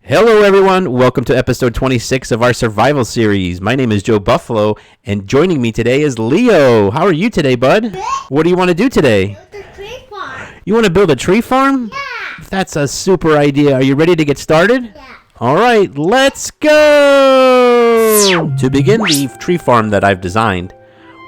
Hello everyone, welcome to episode 26 of our survival series. My name is Joe Buffalo, and joining me today is Leo. How are you today, bud? What do you want to do today? Build a tree farm. You want to build a tree farm? Yeah. That's a super idea. Are you ready to get started? Yeah. Alright, let's go! To begin the tree farm that I've designed,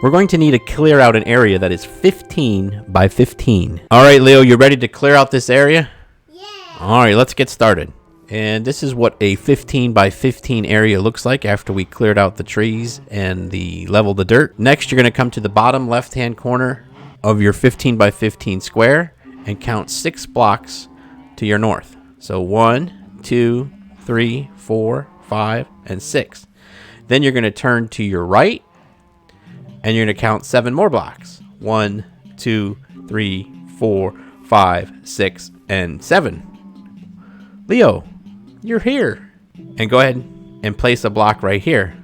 we're going to need to clear out an area that is 15 by 15. Alright, Leo, you ready to clear out this area? Yeah. Alright, let's get started. And this is what a 15 by 15 area looks like after we cleared out the trees and leveled the dirt. Next, you're going to come to the bottom left-hand corner of your 15 by 15 square and count 6 blocks to your north. So 1, 2, 3, 4, 5, and 6. Then you're going to turn to your right and you're going to count 7 more blocks. 1, 2, 3, 4, 5, 6, and 7. Leo, you're here. And go ahead and place a block right here.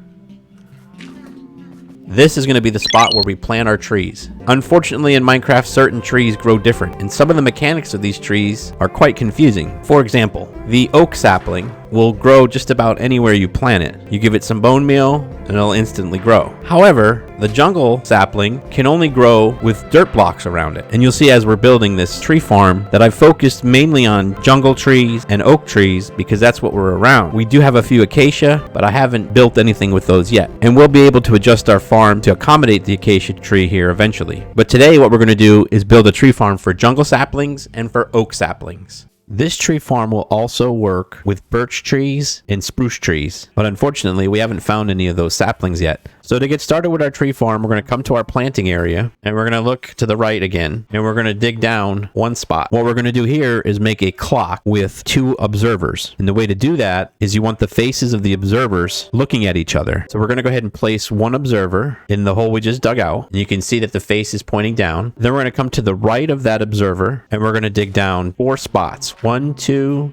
This is going to be the spot where we plant our trees. Unfortunately, in Minecraft, certain trees grow different, and some of the mechanics of these trees are quite confusing. For example, the oak sapling will grow just about anywhere you plant it. You give it some bone meal, and it'll instantly grow. However, the jungle sapling can only grow with dirt blocks around it. And you'll see as we're building this tree farm that I've focused mainly on jungle trees and oak trees because that's what we're around. We do have a few acacia, but I haven't built anything with those yet. And we'll be able to adjust our farm to accommodate the acacia tree here eventually. But today what we're going to do is build a tree farm for jungle saplings and for oak saplings. This tree farm will also work with birch trees and spruce trees, but unfortunately we haven't found any of those saplings yet. So to get started with our tree farm, we're going to come to our planting area and we're going to look to the right again and we're going to dig down one spot. What we're going to do here is make a clock with 2 observers. And the way to do that is you want the faces of the observers looking at each other. So we're going to go ahead and place one observer in the hole we just dug out. And you can see that the face is pointing down. Then we're going to come to the right of that observer and we're going to dig down 4 spots. 1, 2,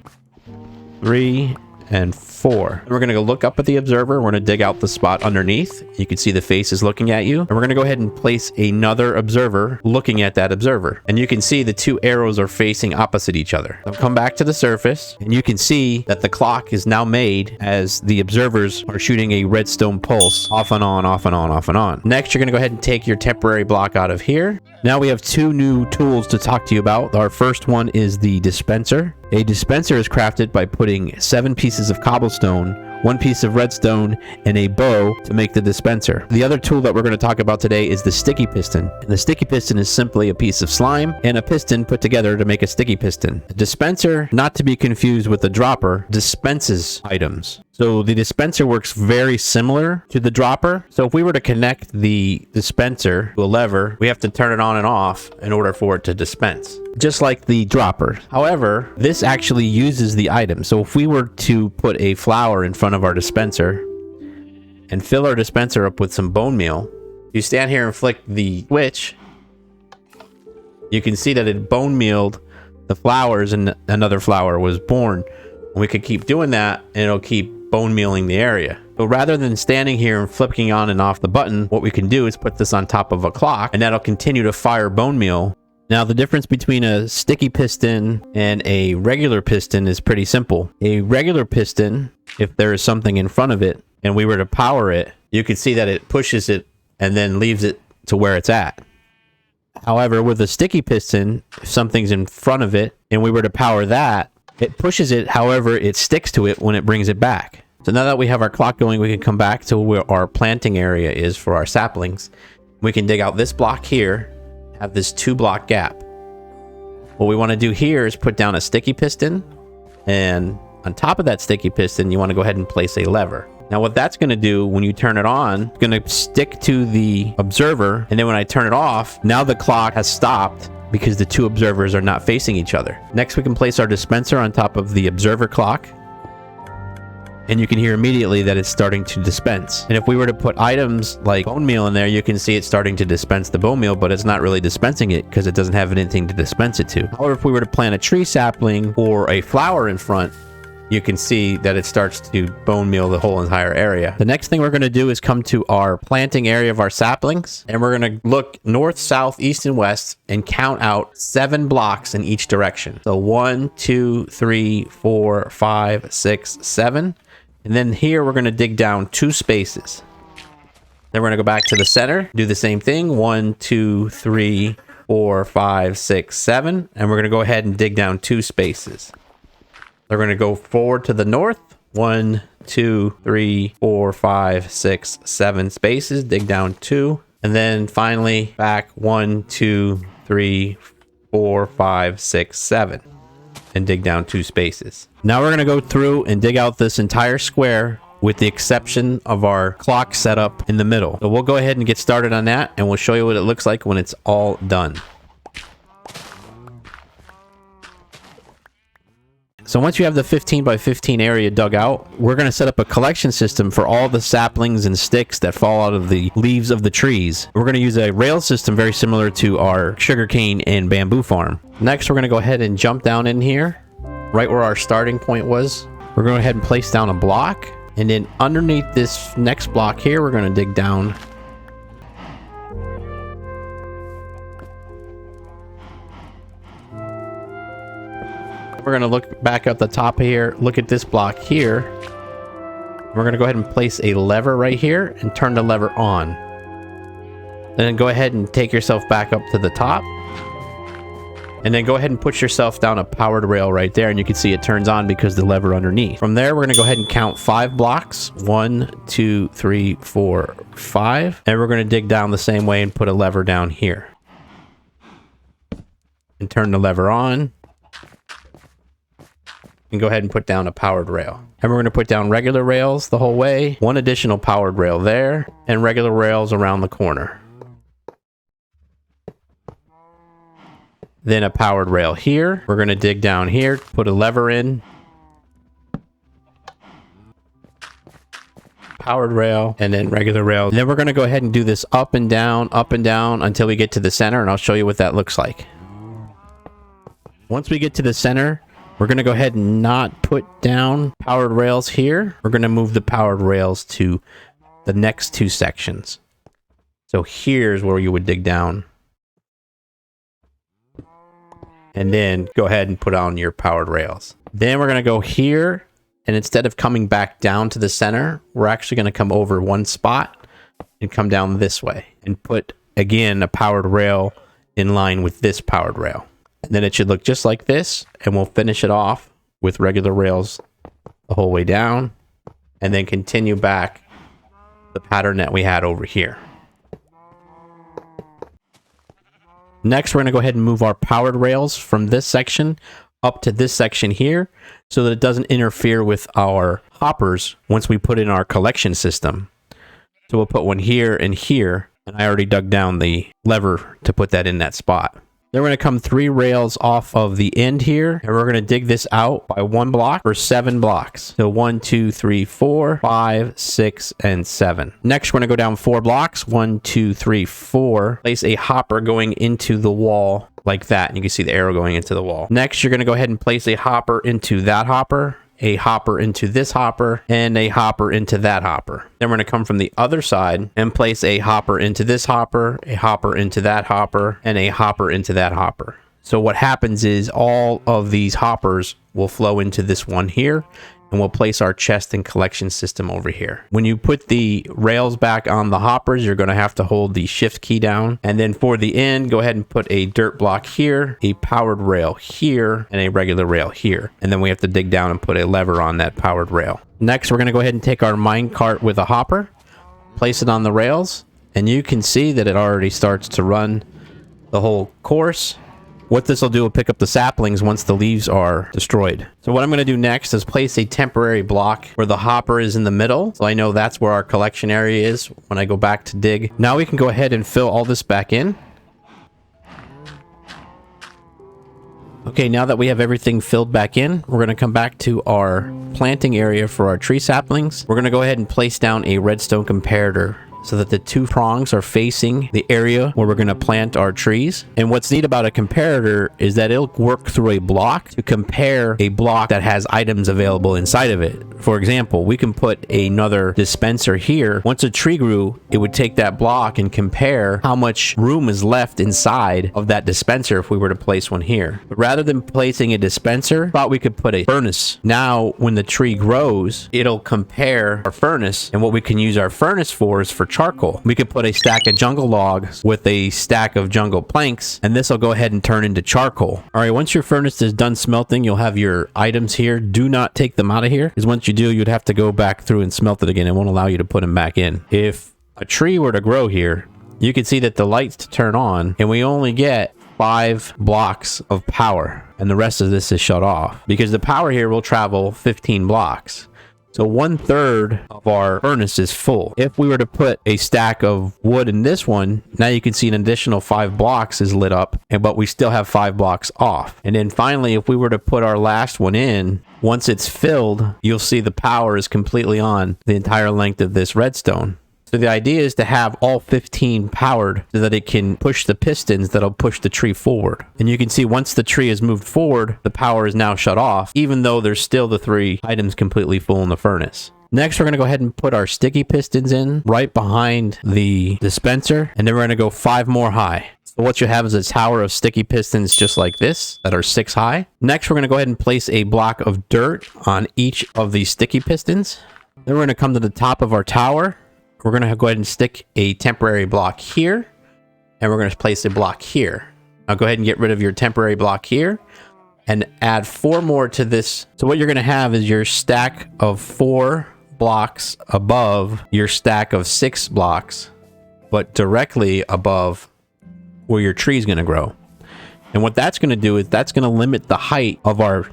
3, and 4. We're going to go look up at the observer. We're going to dig out the spot underneath. You can see the face is looking at you. And we're going to go ahead and place another observer looking at that observer. And you can see the 2 arrows are facing opposite each other. I'll come back to the surface and you can see that the clock is now made as the observers are shooting a redstone pulse off and on, off and on, off and on. Next, you're going to go ahead and take your temporary block out of here. Now we have 2 new tools to talk to you about. Our first one is the dispenser. A dispenser is crafted by putting 7 pieces of cobblestone, 1 piece of redstone, and a bow to make the dispenser. The other tool that we're going to talk about today is the sticky piston. And the sticky piston is simply a piece of slime and a piston put together to make a sticky piston. A dispenser, not to be confused with the dropper, dispenses items. So the dispenser works very similar to the dropper. So if we were to connect the dispenser to a lever, we have to turn it on and off in order for it to dispense, just like the dropper. However, this actually uses the item. So if we were to put a flower in front of our dispenser and fill our dispenser up with some bone meal, you stand here and flick the switch, you can see that it bone mealed the flowers and another flower was born. And we could keep doing that and it'll keep bone mealing the area. So rather than standing here and flipping on and off the button, what we can do is put this on top of a clock and that'll continue to fire bone meal. Now the difference between a sticky piston and a regular piston is pretty simple. A regular piston, if there is something in front of it and we were to power it, you can see that it pushes it and then leaves it to where it's at. However, with a sticky piston, if something's in front of it and we were to power that, it pushes it, however, it sticks to it when it brings it back. So now that we have our clock going, we can come back to where our planting area is for our saplings. We can dig out this block here, have this 2-block gap. What we want to do here is put down a sticky piston, and on top of that sticky piston, you want to go ahead and place a lever. Now what that's going to do when you turn it on, it's going to stick to the observer, and then when I turn it off, now the clock has stopped because the 2 observers are not facing each other. Next, we can place our dispenser on top of the observer clock. And you can hear immediately that it's starting to dispense. And if we were to put items like bone meal in there, you can see it's starting to dispense the bone meal, but it's not really dispensing it because it doesn't have anything to dispense it to. However, if we were to plant a tree sapling or a flower in front, you can see that it starts to bone meal the whole entire area. The next thing we're going to do is come to our planting area of our saplings, and we're going to look north, south, east, and west and count out 7 blocks in each direction. So 1, 2, 3, 4, 5, 6, 7. And then here we're going to dig down 2 spaces. Then we're going to go back to the center, do the same thing. 1, 2, 3, 4, 5, 6, 7. And we're going to go ahead and dig down 2 spaces. We're going to go forward to the north. 1, 2, 3, 4, 5, 6, 7 spaces. Dig down 2. And then finally back 1, 2, 3, 4, 5, 6, 7. And dig down 2 spaces. Now we're going to go through and dig out this entire square with the exception of our clock setup in the middle. So we'll go ahead and get started on that, and we'll show you what it looks like when it's all done. So once you have the 15 by 15 area dug out, we're going to set up a collection system for all the saplings and sticks that fall out of the leaves of the trees. We're going to use a rail system very similar to our sugarcane and bamboo farm. Next, we're going to go ahead and jump down in here, right where our starting point was. We're going to go ahead and place down a block, and then underneath this next block here, we're going to dig down. We're going to look back at the top here, look at this block here. We're going to go ahead and place a lever right here and turn the lever on. And then go ahead and take yourself back up to the top. And then go ahead and put yourself down a powered rail right there, and you can see it turns on because the lever underneath. From there, we're going to go ahead and count 5 blocks. 1, 2, 3, 4, 5. And we're going to dig down the same way and put a lever down here. And turn the lever on. And go ahead and put down a powered rail. And we're going to put down regular rails the whole way. 1 additional powered rail there, and regular rails around the corner. Then a powered rail here. We're going to dig down here, put a lever in. Powered rail, and then regular rail. And then we're going to go ahead and do this up and down until we get to the center, and I'll show you what that looks like. Once we get to the center, we're going to go ahead and not put down powered rails here. We're going to move the powered rails to the next 2 sections. So here's where you would dig down. And then go ahead and put on your powered rails. Then we're going to go here. And instead of coming back down to the center, we're actually going to come over 1 spot and come down this way. And put, again, a powered rail in line with this powered rail. And then it should look just like this, and we'll finish it off with regular rails the whole way down, and then continue back the pattern that we had over here. Next, we're going to go ahead and move our powered rails from this section up to this section here, so that it doesn't interfere with our hoppers once we put in our collection system. So we'll put one here, and I already dug down the lever to put that in that spot. Then we're going to come 3 rails off of the end here, and we're going to dig this out by 1 block for 7 blocks. So 1, 2, 3, 4, 5, 6, and 7. Next, we're going to go down 4 blocks. 1, 2, 3, 4. Place a hopper going into the wall like that. And you can see the arrow going into the wall. Next, you're going to go ahead and place a hopper into that hopper, a hopper into this hopper, and a hopper into that hopper. Then we're going to come from the other side and place a hopper into this hopper, a hopper into that hopper, and a hopper into that hopper. So what happens is all of these hoppers will flow into this one here, and we'll place our chest and collection system over here. When you put the rails back on the hoppers, you're going to have to hold the shift key down. And then for the end, go ahead and put a dirt block here, a powered rail here, and a regular rail here. And then we have to dig down and put a lever on that powered rail. Next, we're going to go ahead and take our mine cart with a hopper, place it on the rails, and you can see that it already starts to run the whole course. What this will do will pick up the saplings once the leaves are destroyed. So what I'm going to do next is place a temporary block where the hopper is in the middle. So I know that's where our collection area is when I go back to dig. Now we can go ahead and fill all this back in. Okay, now that we have everything filled back in, we're going to come back to our planting area for our tree saplings. We're going to go ahead and place down a redstone comparator so that the two prongs are facing the area where we're going to plant our trees. And what's neat about a comparator is that it'll work through a block to compare a block that has items available inside of it. For example, we can put another dispenser here. Once a tree grew, it would take that block and compare how much room is left inside of that dispenser if we were to place one here. But rather than placing a dispenser, I thought we could put a furnace. Now, when the tree grows, it'll compare our furnace, and what we can use our furnace for is for charcoal. We could put a stack of jungle logs with a stack of jungle planks, and this will go ahead and turn into charcoal. All right, once your furnace is done smelting, you'll have your items here. Do not take them out of here, because once you do, you'd have to go back through and smelt it again. It won't allow you to put them back in. If a tree were to grow here, you can see that the lights turn on, and we only get 5 blocks of power, and the rest of this is shut off because the power here will travel 15 blocks. So 1/3 of our furnace is full. If we were to put a stack of wood in this one, now you can see an additional 5 blocks is lit up, but we still have 5 blocks off. And then finally, if we were to put our last one in, once it's filled, you'll see the power is completely on the entire length of this redstone. So the idea is to have all 15 powered so that it can push the pistons that'll push the tree forward. And you can see once the tree is moved forward, the power is now shut off, even though there's still the 3 items completely full in the furnace. Next, we're going to go ahead and put our sticky pistons in right behind the dispenser, and then we're going to go 5 more high. So what you have is a tower of sticky pistons just like this that are 6 high. Next, we're going to go ahead and place a block of dirt on each of these sticky pistons. Then we're going to come to the top of our tower. We're going to go ahead and stick a temporary block here, and we're going to place a block here. Now go ahead and get rid of your temporary block here and add 4 more to this. So what you're going to have is your stack of 4 blocks above your stack of 6 blocks, but directly above where your tree is going to grow. And what that's going to do is that's going to limit the height of our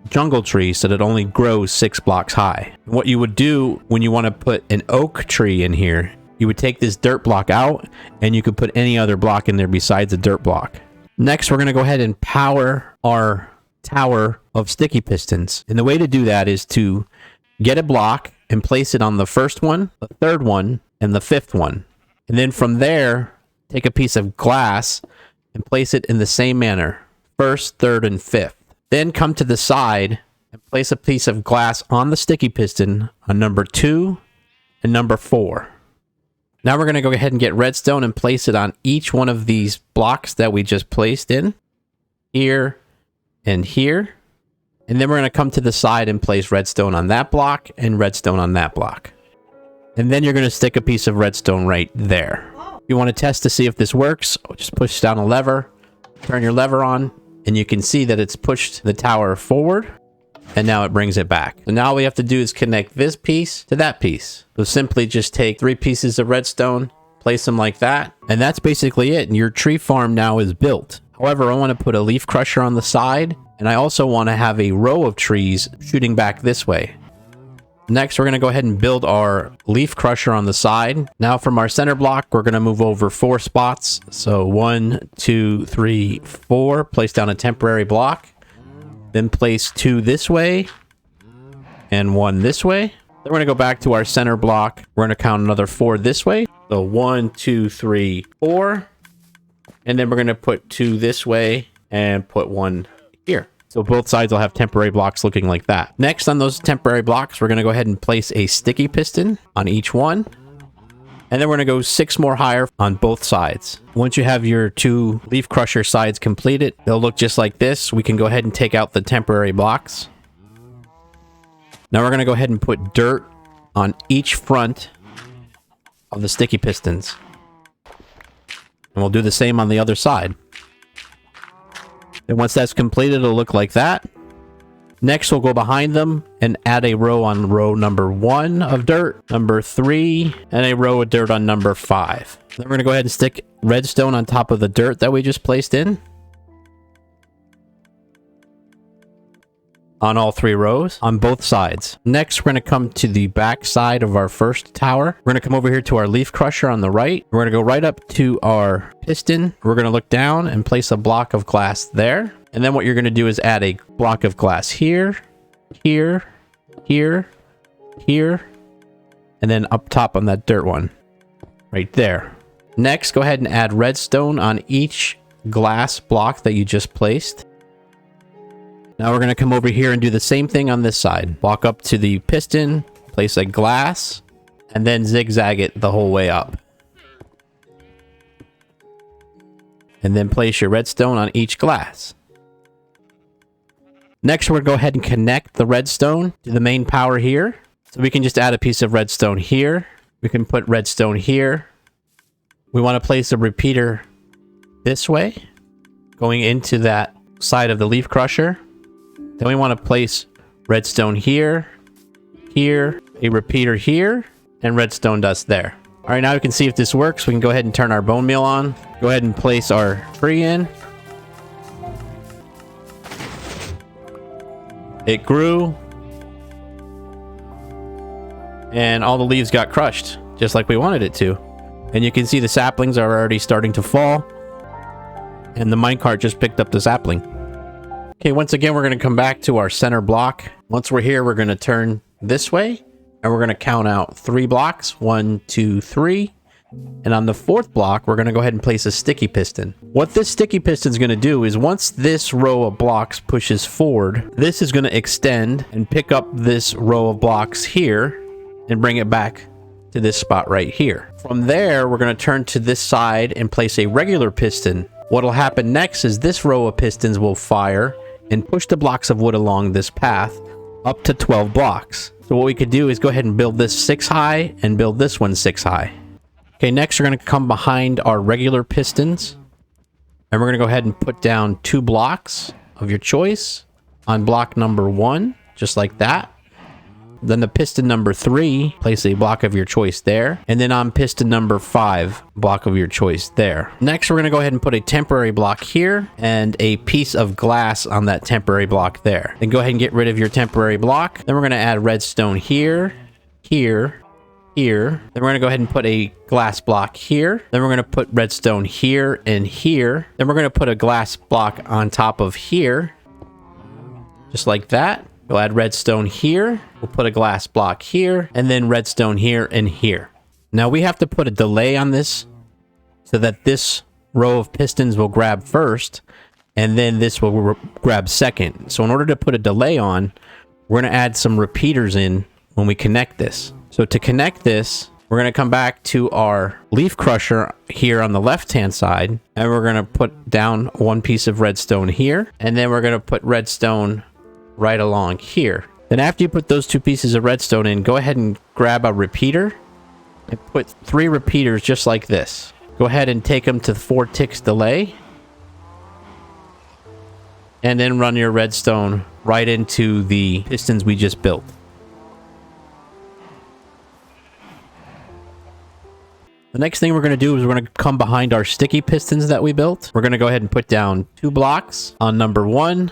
jungle tree so that it only grows 6 blocks high. What you would do when you want to put an oak tree in here, you would take this dirt block out and you could put any other block in there besides a dirt block. Next, we're going to go ahead and power our tower of sticky pistons. And the way to do that is to get a block and place it on the first one, the third one, and the 5th one. And then from there, take a piece of glass and place it in the same manner, 1st, 3rd, and 5th. Then come to the side and place a piece of glass on the sticky piston on number 2 and number 4. Now we're going to go ahead and get redstone and place it on each one of these blocks that we just placed in, here and here. And then we're going to come to the side and place redstone on that block and redstone on that block. And then you're going to stick a piece of redstone right there. If you want to test to see if this works, just push down a lever, turn your lever on, and you can see that it's pushed the tower forward, and now it brings it back. So now all we have to do is connect this piece to that piece. So simply just take 3 pieces of redstone, place them like that, and that's basically it. And your tree farm now is built. However, I want to put a leaf crusher on the side, and I also want to have a row of trees shooting back this way. Next, we're going to go ahead and build our leaf crusher on the side. Now from our center block, we're going to move over 4 spots. So 1, 2, 3, 4. Place down a temporary block. Then place 2 this way and 1 this way. Then we're going to go back to our center block. We're going to count another 4 this way. So 1, 2, 3, 4. And then we're going to put 2 this way and put 1 here. So both sides will have temporary blocks looking like that. Next, on those temporary blocks, we're going to go ahead and place a sticky piston on each one. And then we're going to go 6 more higher on both sides. Once you have your 2 leaf crusher sides completed, they'll look just like this. We can go ahead and take out the temporary blocks. Now we're going to go ahead and put dirt on each front of the sticky pistons. And we'll do the same on the other side. And once that's completed, it'll look like that. Next, we'll go behind them and add a row on row number 1 of dirt, number 3, and a row of dirt on number 5. Then we're going to go ahead and stick redstone on top of the dirt that we just placed in. On all 3 rows, on both sides. Next, we're going to come to the back side of our first tower. We're going to come over here to our leaf crusher on the right. We're going to go right up to our piston. We're going to look down and place a block of glass there. And then what you're going to do is add a block of glass here, here, here, here, and then up top on that dirt one. right there. Next, go ahead and add redstone on each glass block that you just placed. Now we're going to come over here and do the same thing on this side. Walk up to the piston, place a glass, and then zigzag it the whole way up. And then place your redstone on each glass. Next, we're going to go ahead and connect the redstone to the main power here. So we can just add a piece of redstone here. We can put redstone here. We want to place a repeater this way, going into that side of the leaf crusher. Then we want to place redstone here, here, a repeater here, and redstone dust there. All right, now we can see if this works. We can go ahead and turn our bone meal on. Go ahead and place our tree in. It grew. And all the leaves got crushed, just like we wanted it to. And you can see the saplings are already starting to fall. And the minecart just picked up the sapling. Okay, once again, we're going to come back to our center block. Once we're here, we're going to turn this way. And we're going to count out 3 blocks. 1, 2, 3. And on the 4th block, we're going to go ahead and place a sticky piston. What this sticky piston is going to do is once this row of blocks pushes forward, this is going to extend and pick up this row of blocks here and bring it back to this spot right here. From there, we're going to turn to this side and place a regular piston. What will happen next is this row of pistons will fire and push the blocks of wood along this path up to 12 blocks. So what we could do is go ahead and build this 6 high and build this one 6 high. Okay, next we're going to come behind our regular pistons. And we're going to go ahead and put down 2 blocks of your choice on block number 1, just like that. Then the piston number 3, place a block of your choice there. And then on piston number 5, block of your choice there. Next, we're going to go ahead and put a temporary block here and a piece of glass on that temporary block there. Then go ahead and get rid of your temporary block. Then we're going to add redstone here, here, here. Then we're going to go ahead and put a glass block here. Then we're going to put redstone here and here. Then we're going to put a glass block on top of here, just like that. We'll add redstone here. We'll put a glass block here, and then redstone here and here. Now we have to put a delay on this so that this row of pistons will grab first, and then this will grab second. So in order to put a delay on, we're going to add some repeaters in when we connect this. So to connect this, we're going to come back to our leaf crusher here on the left-hand side, and we're going to put down 1 piece of redstone here, and then we're going to put redstone right along here. Then after you put those 2 pieces of redstone in, go ahead and grab a repeater and put 3 repeaters just like this. Go ahead and take them to 4 ticks delay, and then run your redstone right into the pistons we just built. The next thing we're going to do is we're going to come behind our sticky pistons that we built. We're going to go ahead and put down 2 blocks on number 1,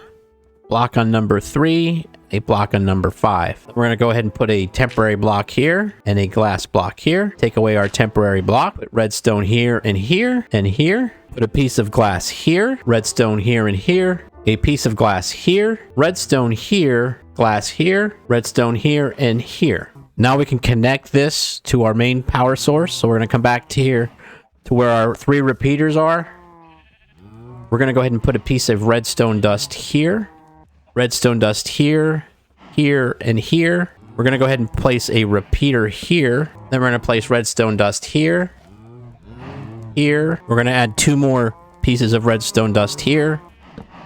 block on number 3, a block on number 5. We're going to go ahead and put a temporary block here and a glass block here. Take away our temporary block. Put redstone here and here and here. Put a piece of glass here. Redstone here and here. A piece of glass here. Redstone here. Glass here. Redstone here and here. Now we can connect this to our main power source. So we're going to come back to here to where our 3 repeaters are. We're going to go ahead and put a piece of redstone dust here. Redstone dust here, here, and here. We're going to go ahead and place a repeater here. Then we're going to place redstone dust here, here. We're going to add 2 more pieces of redstone dust here.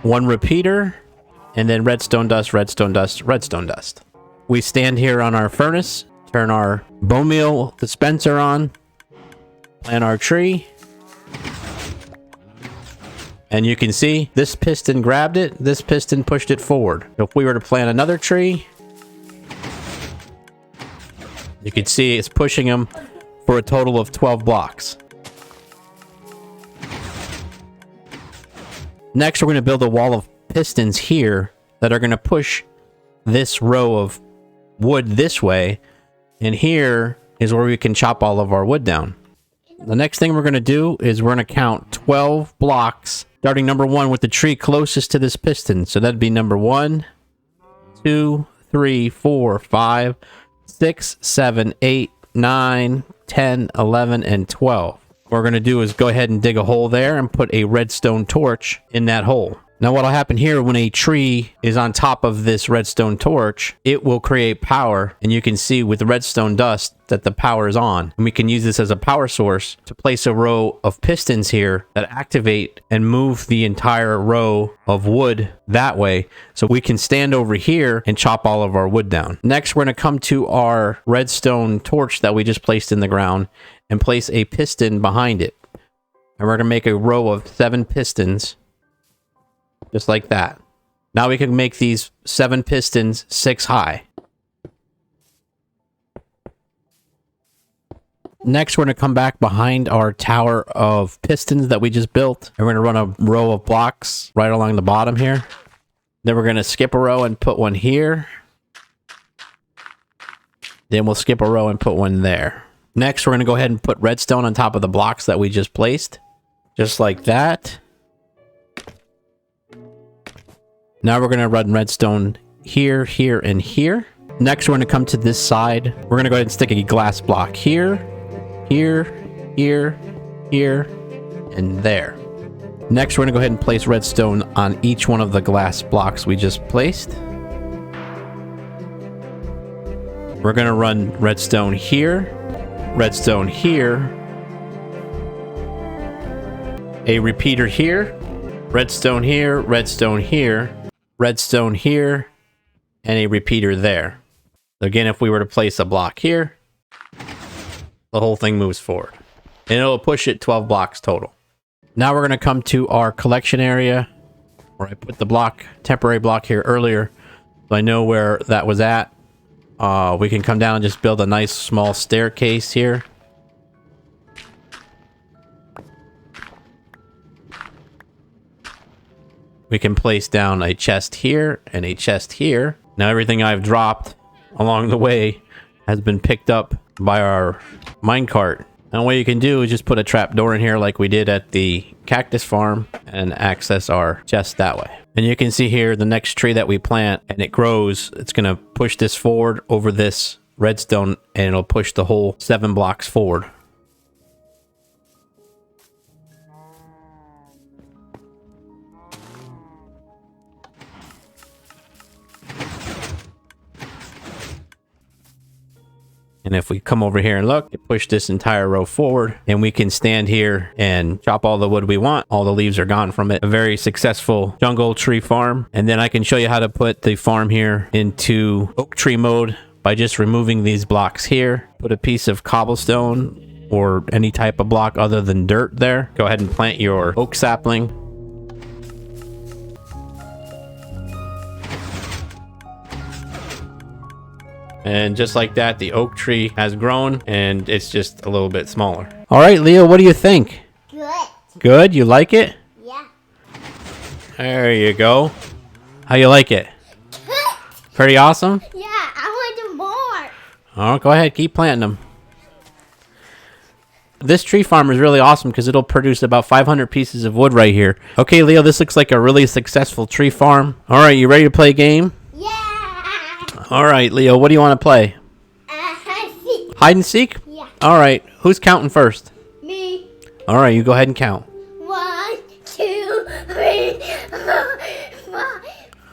1 repeater, and then redstone dust, redstone dust, redstone dust. We stand here on our furnace, turn our bone meal dispenser on, plant our tree. And you can see this piston grabbed it, this piston pushed it forward. So if we were to plant another tree, you can see it's pushing them for a total of 12 blocks. Next, we're going to build a wall of pistons here that are going to push this row of wood this way. And here is where we can chop all of our wood down. The next thing we're going to do is we're going to count 12 blocks, starting number 1 with the tree closest to this piston. So that'd be number 1, 2, 3, 4, 5, 6, 7, 8, 9, 10, 11, and 12. What we're going to do is go ahead and dig a hole there and put a redstone torch in that hole. Now what'll happen here, when a tree is on top of this redstone torch, it will create power, and you can see with the redstone dust that the power is on. And we can use this as a power source to place a row of pistons here that activate and move the entire row of wood that way. So we can stand over here and chop all of our wood down. Next, we're going to come to our redstone torch that we just placed in the ground and place a piston behind it. And we're going to make a row of 7 pistons. Just like that. Now we can make these 7 pistons 6 high. Next, we're going to come back behind our tower of pistons that we just built. And we're going to run a row of blocks right along the bottom here. Then we're going to skip a row and put one here. Then we'll skip a row and put one there. Next, we're going to go ahead and put redstone on top of the blocks that we just placed. Just like that. Now we're going to run redstone here, here, and here. Next, we're going to come to this side. We're going to go ahead and stick a glass block here, here, here, here, and there. Next, we're going to go ahead and place redstone on each one of the glass blocks we just placed. We're going to run redstone here, a repeater here, redstone here, redstone here, redstone here, and a repeater there. Again, if we were to place a block here, the whole thing moves forward. And it'll push it 12 blocks total. Now we're going to come to our collection area where I put the block, temporary block here earlier. So I know where that was at. We can come down and just build a nice small staircase here. We can place down a chest here and a chest here. Now everything I've dropped along the way has been picked up by our minecart. And what you can do is just put a trap door in here like we did at the cactus farm and access our chest that way. And you can see here the next tree that we plant and it grows, it's going to push this forward over this redstone and it'll push the whole 7 blocks forward. And if we come over here and look, it pushed this entire row forward and we can stand here and chop all the wood we want. All the leaves are gone from it. A very successful jungle tree farm. And then I can show you how to put the farm here into oak tree mode by just removing these blocks here. Put a piece of cobblestone or any type of block other than dirt there. Go ahead and plant your oak sapling. And just like that, the oak tree has grown and it's just a little bit smaller. All right, Leo, what do you think? Good. Good? You like it? Yeah. There you go. How you like it? Good. Pretty awesome? Yeah, I want more. Oh, go ahead, keep planting them. This tree farm is really awesome because it'll produce about 500 pieces of wood right here. Okay, Leo, this looks like a really successful tree farm. All right, you ready to play a game? Yeah. All right, Leo, what do you want to play? Hide and seek? Yeah. All right, who's counting first? Me. All right, you go ahead and count. 1, 2, 3, 4,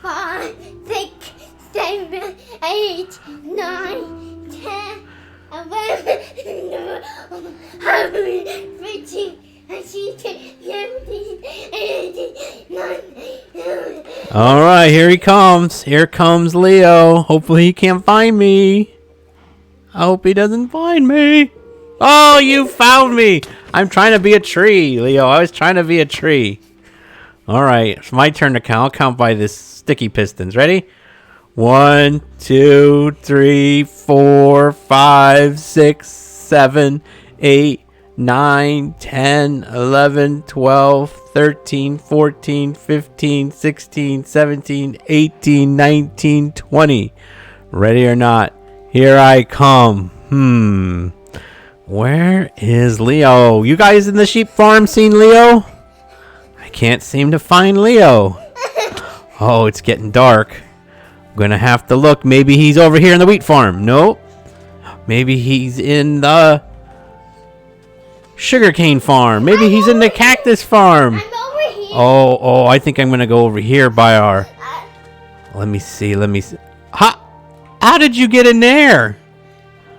5, 6, 7, 8, 9, 10, 11, 12, 13, 14, 15, 18, 19. All right, here he comes. Here comes Leo. Hopefully he can't find me. I hope he doesn't find me. Oh, you found me. I'm trying to be a tree, Leo. I was trying to be a tree. All right, it's my turn to count. I'll count by this sticky pistons. Ready? 1, 2, 3, 4, 5, 6, 7, 8, 9, 10, 11, 12, 13, 14, 15, 16, 17, 18, 19, 20. Ready or not, here I come. Where is Leo? You guys in the sheep farm seen Leo? I can't seem to find Leo. Oh, it's getting dark. I'm gonna have to look. Maybe he's over here in the wheat farm. Nope. Maybe he's in the sugarcane farm. Maybe he's in the cactus farm. I'm over here. Oh, I think I'm gonna go over here by our... Let me see. How did you get in there?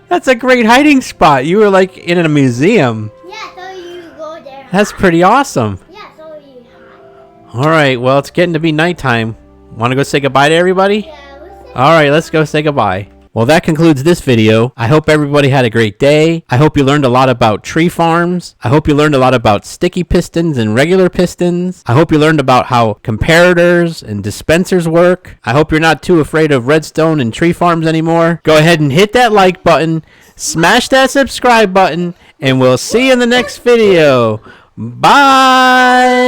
That's a great hiding spot. You were like in a museum. Yeah, so you go there. That's pretty awesome. Yeah, so you hide. All right, well, it's getting to be nighttime. Want to go say goodbye to everybody? Yeah, let's say. All right, let's go say goodbye. Well, that concludes this video. I hope everybody had a great day. I hope you learned a lot about tree farms. I hope you learned a lot about sticky pistons and regular pistons. I hope you learned about how comparators and dispensers work. I hope you're not too afraid of redstone and tree farms anymore. Go ahead and hit that like button, smash that subscribe button, and we'll see you in the next video. Bye!